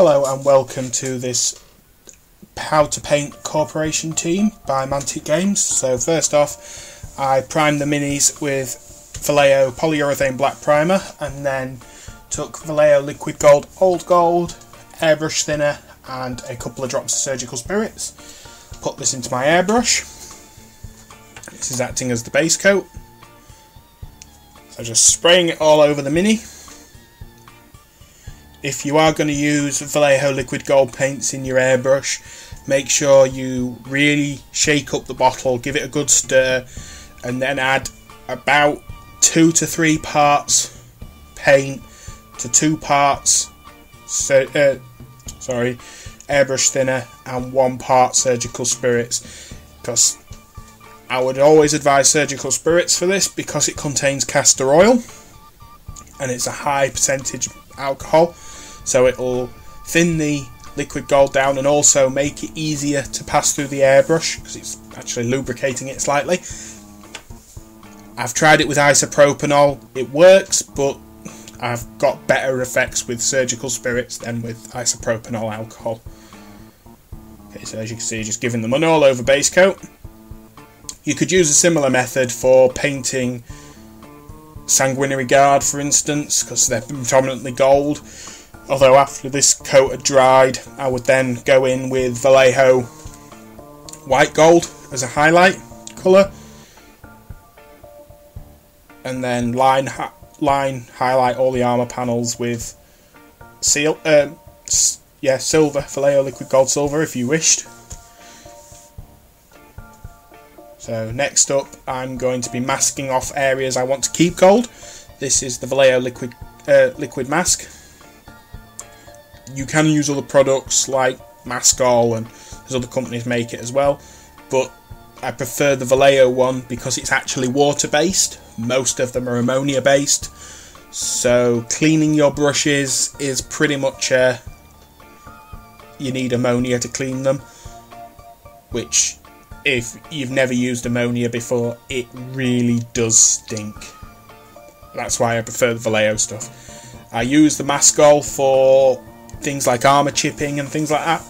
Hello and welcome to this How to Paint Corporation team by Mantic Games. So first off, I primed the minis with Vallejo polyurethane black primer and then took Vallejo liquid gold, old gold, airbrush thinner and a couple of drops of surgical spirits. Put this into my airbrush. This is acting as the base coat. So just spraying it all over the mini. If you are going to use Vallejo liquid gold paints in your airbrush, make sure you really shake up the bottle, give it a good stir, and then add about 2 to 3 parts paint to 2 parts airbrush thinner and 1 part surgical spirits, because I would always advise surgical spirits for this because it contains castor oil and it's a high percentage alcohol, so it'll thin the liquid gold down and also make it easier to pass through the airbrush because it's actually lubricating it slightly. I've tried it with isopropanol, it works, but I've got better effects with surgical spirits than with isopropanol alcohol. Okay, so as you can see, just giving them an all over base coat. You could use a similar method for painting sanguinary guard, for instance, because they're predominantly gold. Although after this coat had dried, I would then go in with Vallejo white gold as a highlight colour, and then line highlight all the armour panels with silver, Vallejo liquid gold silver if you wished. So next up, I'm going to be masking off areas I want to keep gold. This is the Vallejo liquid mask. You can use other products like Maskol, and there's other companies make it as well, but I prefer the Vallejo one because it's actually water based. Most of them are ammonia based, so cleaning your brushes is pretty much you need ammonia to clean them, which if you've never used ammonia before, it really does stink. That's why I prefer the Vallejo stuff. I use the Maskol for things like armour chipping and things like that.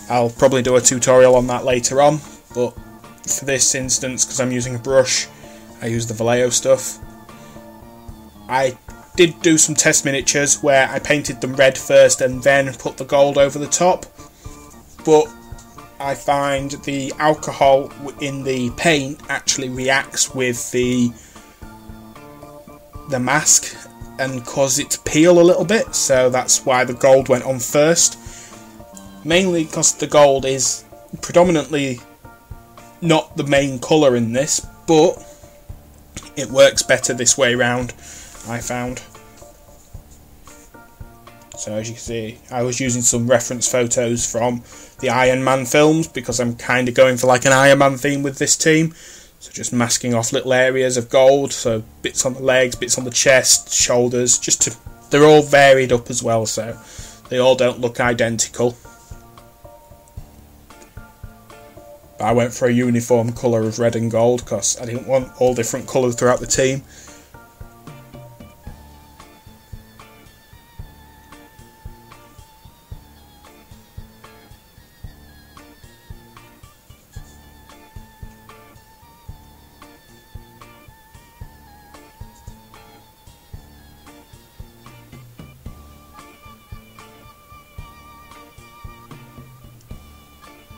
I'll probably do a tutorial on that later on, but for this instance, because I'm using a brush, I use the Vallejo stuff. I did do some test miniatures where I painted them red first and then put the gold over the top, but I find the alcohol in the paint actually reacts with the mask and cause it to peel a little bit, so that's why the gold went on first. Mainly because the gold is predominantly not the main colour in this, but it works better this way round, I found. So as you can see, I was using some reference photos from the Iron Man films because I'm kind of going for like an Iron Man theme with this team. So just masking off little areas of gold, so bits on the legs, bits on the chest, shoulders, they're all varied up as well, so they all don't look identical. But I went for a uniform colour of red and gold because I didn't want all different colours throughout the team.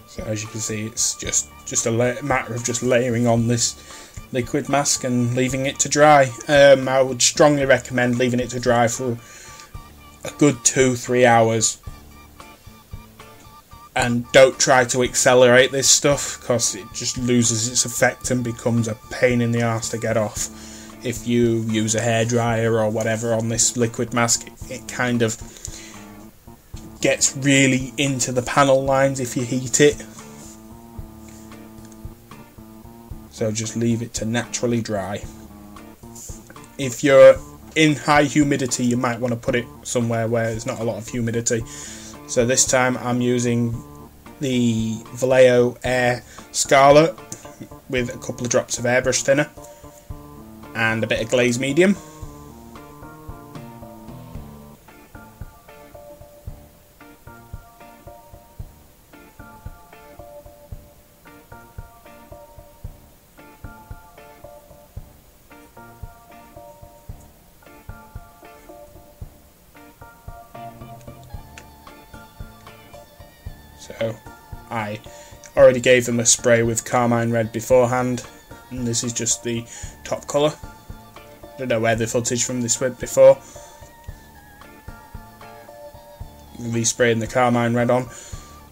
So as you can see, it's just a matter of just layering on this liquid mask and leaving it to dry. I would strongly recommend leaving it to dry for a good 2-3 hours. And don't try to accelerate this stuff because it just loses its effect and becomes a pain in the arse to get off. If you use a hairdryer or whatever on this liquid mask, it kind of gets really into the panel lines if you heat it. So just leave it to naturally dry. If you're in high humidity, you might want to put it somewhere where there's not a lot of humidity. So this time I'm using the Vallejo Air Scarlet with a couple of drops of airbrush thinner and a bit of glaze medium. So I already gave them a spray with carmine red beforehand, and this is just the top colour. I don't know where the footage from this went before. Respraying the carmine red on,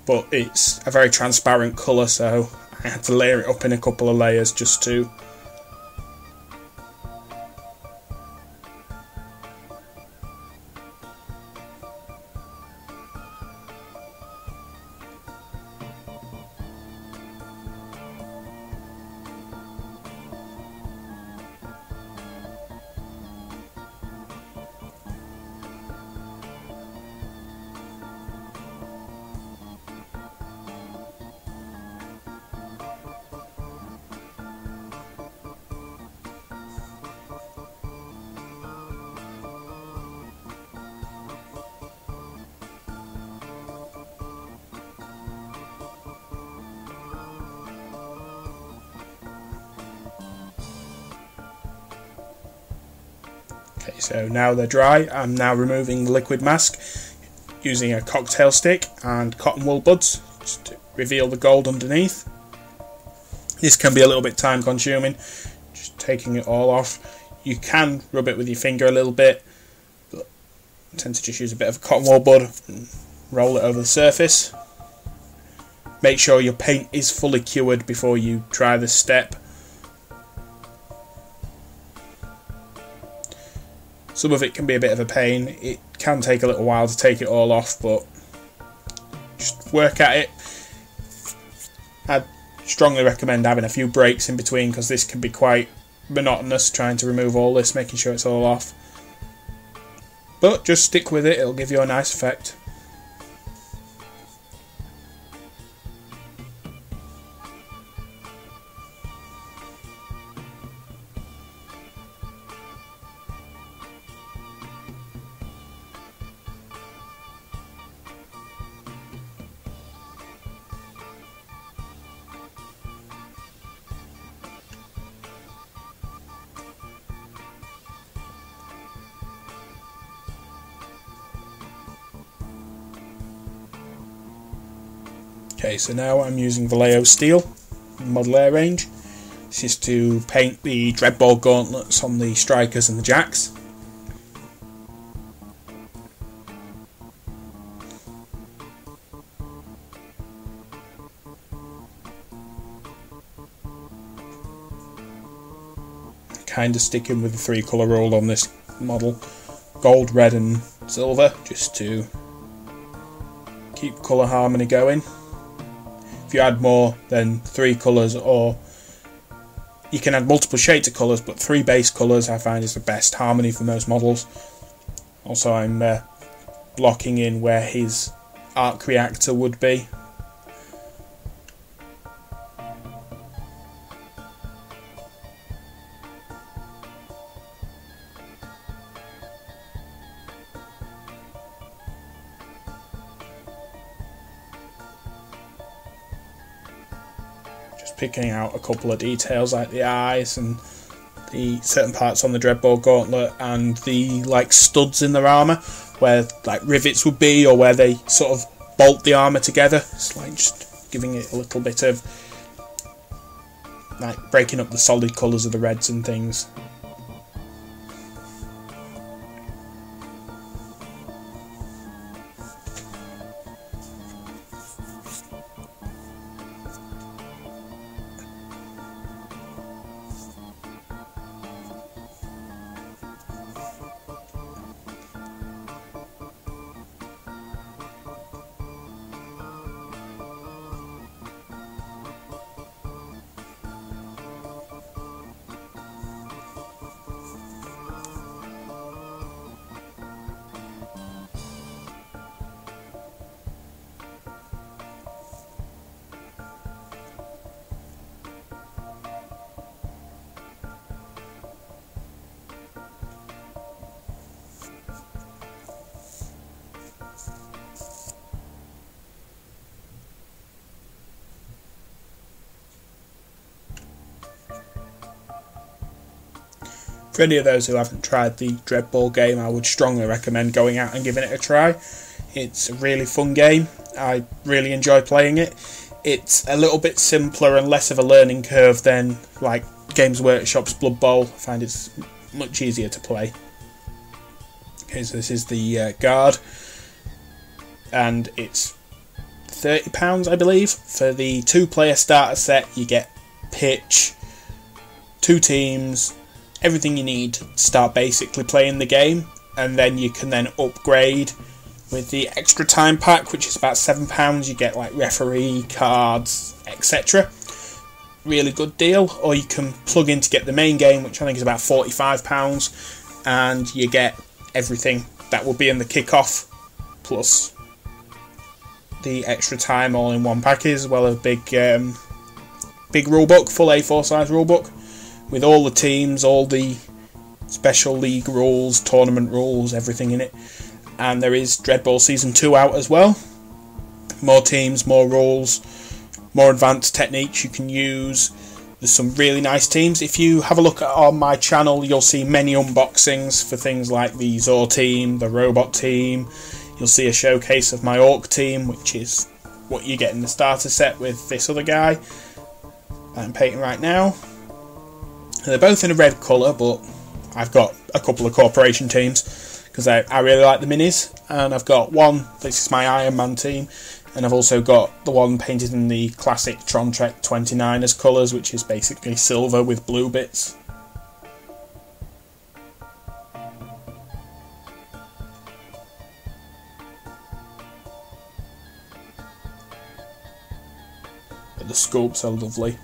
but it's a very transparent colour, so I had to layer it up in a couple of layers just to Okay, so now they're dry. I'm now removing the liquid mask using a cocktail stick and cotton wool buds just to reveal the gold underneath. This can be a little bit time consuming, just taking it all off. You can rub it with your finger a little bit, but I tend to just use a bit of cotton wool bud and roll it over the surface. Make sure your paint is fully cured before you try this step. Some of it can be a bit of a pain. It can take a little while to take it all off, but just work at it. I'd strongly recommend having a few breaks in between, because this can be quite monotonous trying to remove all this, making sure it's all off. But just stick with it, it'll give you a nice effect. Okay, so now I'm using Vallejo Steel Model Air range. This is to paint the Dreadball gauntlets on the strikers and the jacks. Kind of sticking with the 3-colour rule on this model, gold, red and silver, just to keep colour harmony going. If you add more than 3 colours, or you can add multiple shades of colours, but 3 base colours I find is the best harmony for most models. Also, I'm blocking in where his arc reactor would be. Picking out a couple of details like the eyes and the certain parts on the Dreadball gauntlet and the like studs in their armour where like rivets would be, or where they sort of bolt the armour together. It's like just giving it a little bit of like breaking up the solid colours of the reds and things. For any of those who haven't tried the Dreadball game, I would strongly recommend going out and giving it a try. It's a really fun game. I really enjoy playing it. It's a little bit simpler and less of a learning curve than like Games Workshop's Blood Bowl. I find it's much easier to play. Okay, so this is the guard, and it's £30, I believe. For the 2-player starter set, you get pitch, 2 teams, everything you need to start basically playing the game, and then you can then upgrade with the extra time pack, which is about £7. You get like referee cards, etc. Really good deal. Or you can plug in to get the main game, which I think is about £45, and you get everything that will be in the kickoff plus the extra time all in one package, as well as a big rulebook, full A4 size rulebook with all the teams, all the special league rules, tournament rules, everything in it. And there is Dreadball Season 2 out as well. More teams, more rules, more advanced techniques you can use. There's some really nice teams. If you have a look on my channel, you'll see many unboxings for things like the Zor team, the Robot team. You'll see a showcase of my Orc team, which is what you get in the starter set with this other guy that I'm painting right now. They're both in a red colour, but I've got a couple of corporation teams because I really like the minis. And I've got one, this is my Iron Man team, and I've also got the one painted in the classic Trontek 29ers colours, which is basically silver with blue bits. But the sculpts are lovely.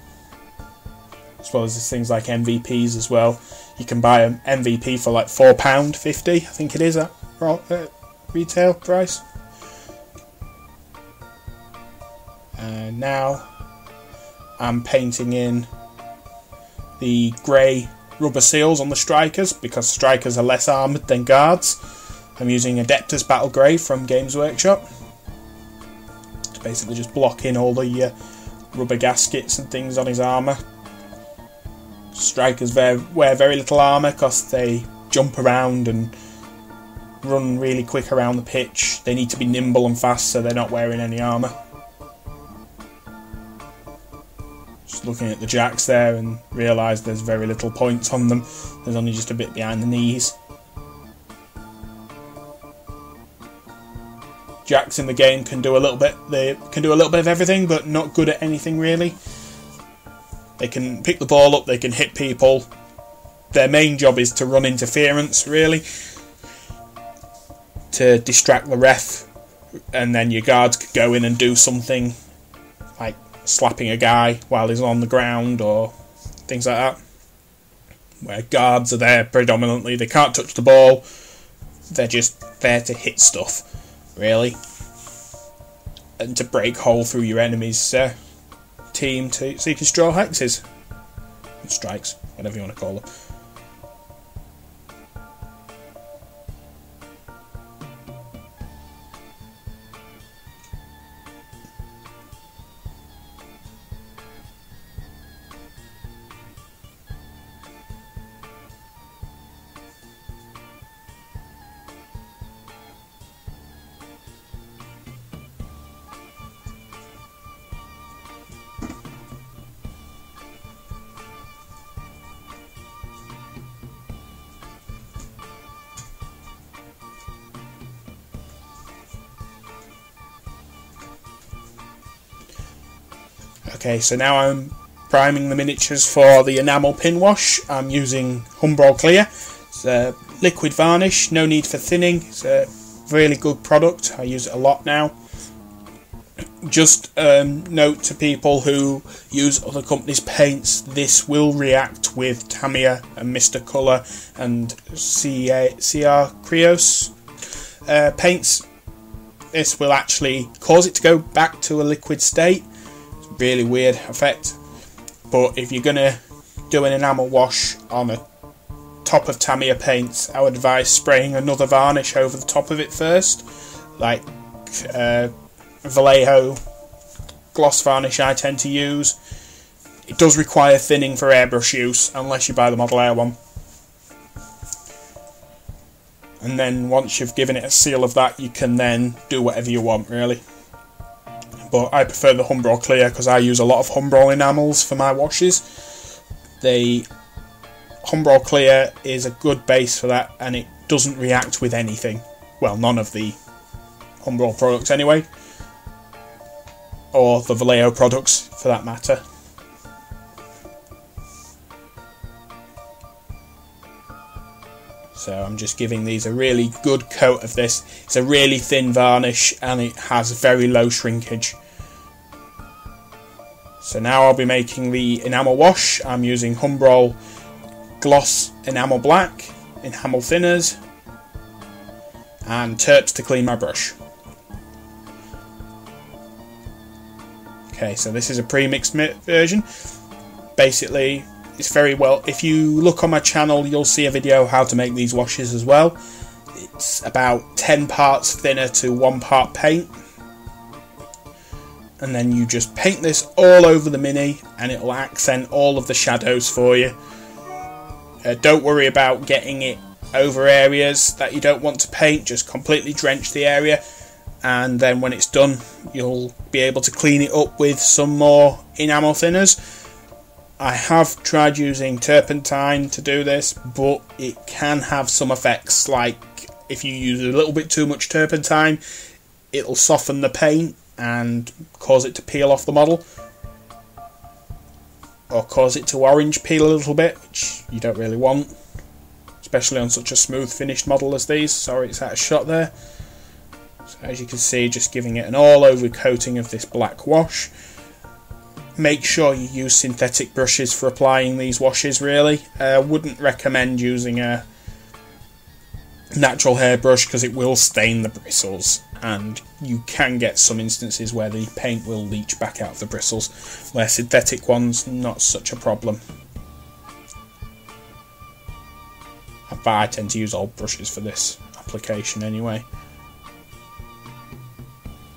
As well as there's things like MVPs as well. You can buy an MVP for like £4.50, I think it is at retail price. And now I'm painting in the grey rubber seals on the strikers, because strikers are less armoured than guards. I'm using Adeptus Battle Grey from Games Workshop to basically just block in all the rubber gaskets and things on his armour. Strikers wear very little armour because they jump around and run really quick around the pitch. They need to be nimble and fast, so they're not wearing any armour. Just looking at the jacks there and realise there's very little points on them. There's only just a bit behind the knees. Jacks in the game can do a little bit. They can do a little bit of everything, but not good at anything really. They can pick the ball up, they can hit people. Their main job is to run interference, really, to distract the ref, and then your guards could go in and do something like slapping a guy while he's on the ground or things like that. Where guards are there predominantly, they can't touch the ball, they're just there to hit stuff, really, and to break hole through your enemy's team so you can draw hexes, strikes, whatever you want to call them. Okay, so now I'm priming the miniatures for the enamel pin wash. I'm using Humbrol Clear. It's a liquid varnish, no need for thinning. It's a really good product. I use it a lot now. Just note to people who use other companies' paints, this will react with Tamiya and Mr. Colour and CR Krios paints. This will actually cause it to go back to a liquid state. Really weird effect, but if you're gonna do an enamel wash on the top of Tamiya paints, I would advise spraying another varnish over the top of it first, like Vallejo gloss varnish I tend to use. It does require thinning for airbrush use unless you buy the Model Air one. and then once you've given it a seal of that, you can then do whatever you want, really. But I prefer the Humbrol Clear because I use a lot of Humbrol enamels for my washes. The Humbrol Clear is a good base for that, and it doesn't react with anything. Well, none of the Humbrol products anyway, or the Vallejo products for that matter. So I'm just giving these a really good coat of this. It's a really thin varnish and it has very low shrinkage. So now I'll be making the enamel wash. I'm using Humbrol Gloss Enamel Black, enamel thinners, and terps to clean my brush. Okay, so this is a pre-mixed version. Basically, it's very well. If you look on my channel, you'll see a video how to make these washes as well. It's about 10 parts thinner to 1 part paint. And then you just paint this all over the Mini and it will accent all of the shadows for you. Don't worry about getting it over areas that you don't want to paint, just completely drench the area, and then when it's done you'll be able to clean it up with some more enamel thinners. I have tried using turpentine to do this, but it can have some effects, like if you use a little bit too much turpentine, it'll soften the paint and cause it to peel off the model, or cause it to orange peel a little bit, which you don't really want, especially on such a smooth finished model as these. Sorry, it's out of shot there. So as you can see, just giving it an all over coating of this black wash. Make sure you use synthetic brushes for applying these washes, really. I wouldn't recommend using a natural hair brush because it will stain the bristles, and you can get some instances where the paint will leach back out of the bristles, where synthetic ones, not such a problem. But I tend to use old brushes for this application anyway.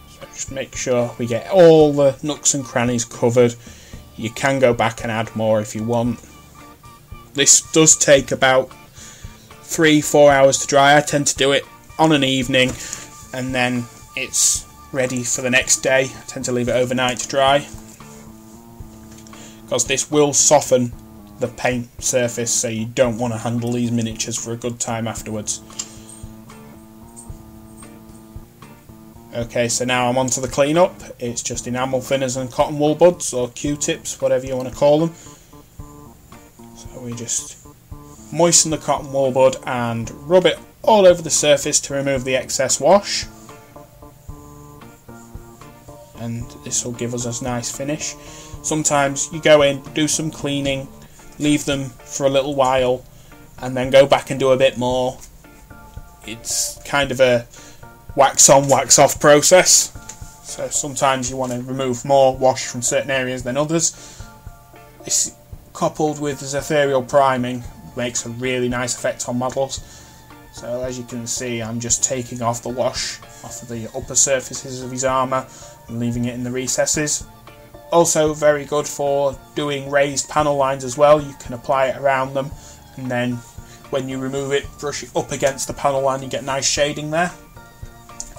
So just make sure we get all the nooks and crannies covered. You can go back and add more if you want. This does take about 3-4 hours to dry. I tend to do it on an evening and then it's ready for the next day. I tend to leave it overnight to dry because this will soften the paint surface, so you don't want to handle these miniatures for a good time afterwards. Okay, so now I'm on to the cleanup. It's just enamel thinners and cotton wool buds, or Q-tips, whatever you want to call them. So we just moisten the cotton wool bud and rub it all over the surface to remove the excess wash. And this will give us a nice finish. Sometimes you go in, do some cleaning, leave them for a little while, and then go back and do a bit more. It's kind of a wax on, wax off process. So sometimes you want to remove more wash from certain areas than others. This, coupled with this ethereal priming, makes a really nice effect on models. So as you can see, I'm just taking off the wash off of the upper surfaces of his armour and leaving it in the recesses. Also very good for doing raised panel lines as well. You can apply it around them, and then when you remove it, brush it up against the panel line, you get nice shading there.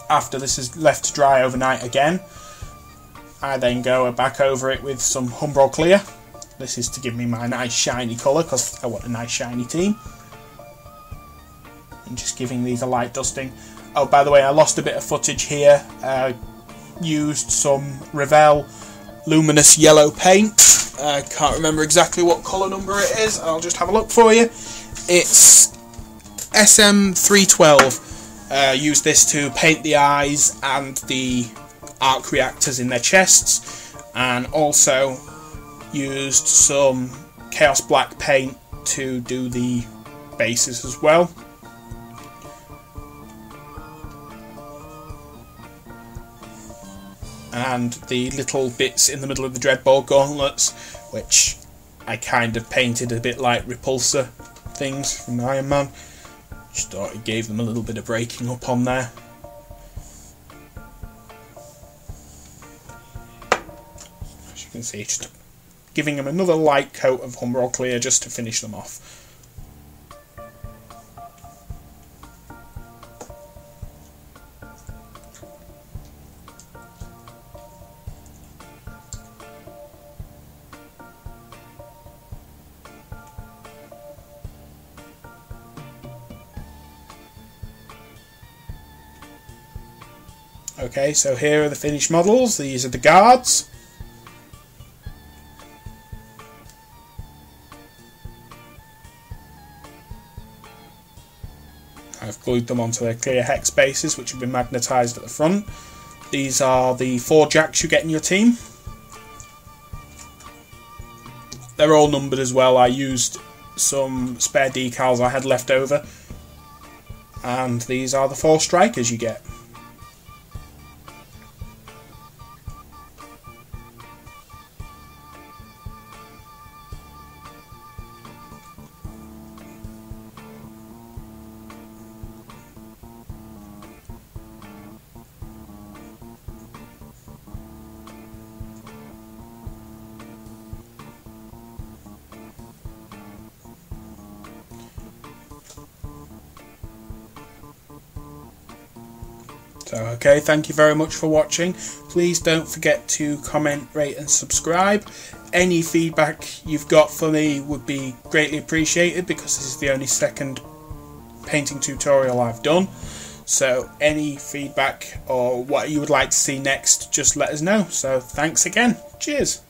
After this is left to dry overnight again, I then go back over it with some Humbrol Clear. This is to give me my nice shiny colour, because I want a nice shiny team. And just giving these a light dusting. Oh, by the way, I lost a bit of footage here. I used some Revell luminous yellow paint. I can't remember exactly what colour number it is. I'll just have a look for you. It's SM312. Use this to paint the eyes and the arc reactors in their chests, and also used some Chaos Black paint to do the bases as well. And the little bits in the middle of the Dreadball gauntlets, which I kind of painted a bit like repulsor things from Iron Man. Just thought it gave them a little bit of breaking up on there. As you can see, just giving them another light coat of Humbrol Clear just to finish them off. Okay, so here are the finished models. These are the guards. I've glued them onto their clear hex bases, which have been magnetised at the front. These are the 4 jacks you get in your team. They're all numbered as well. I used some spare decals I had left over. And these are the 4 strikers you get. So, okay, thank you very much for watching. Please don't forget to comment, rate and subscribe. Any feedback you've got for me would be greatly appreciated, because this is the only second painting tutorial I've done. So any feedback or what you would like to see next, just let us know. So thanks again. Cheers.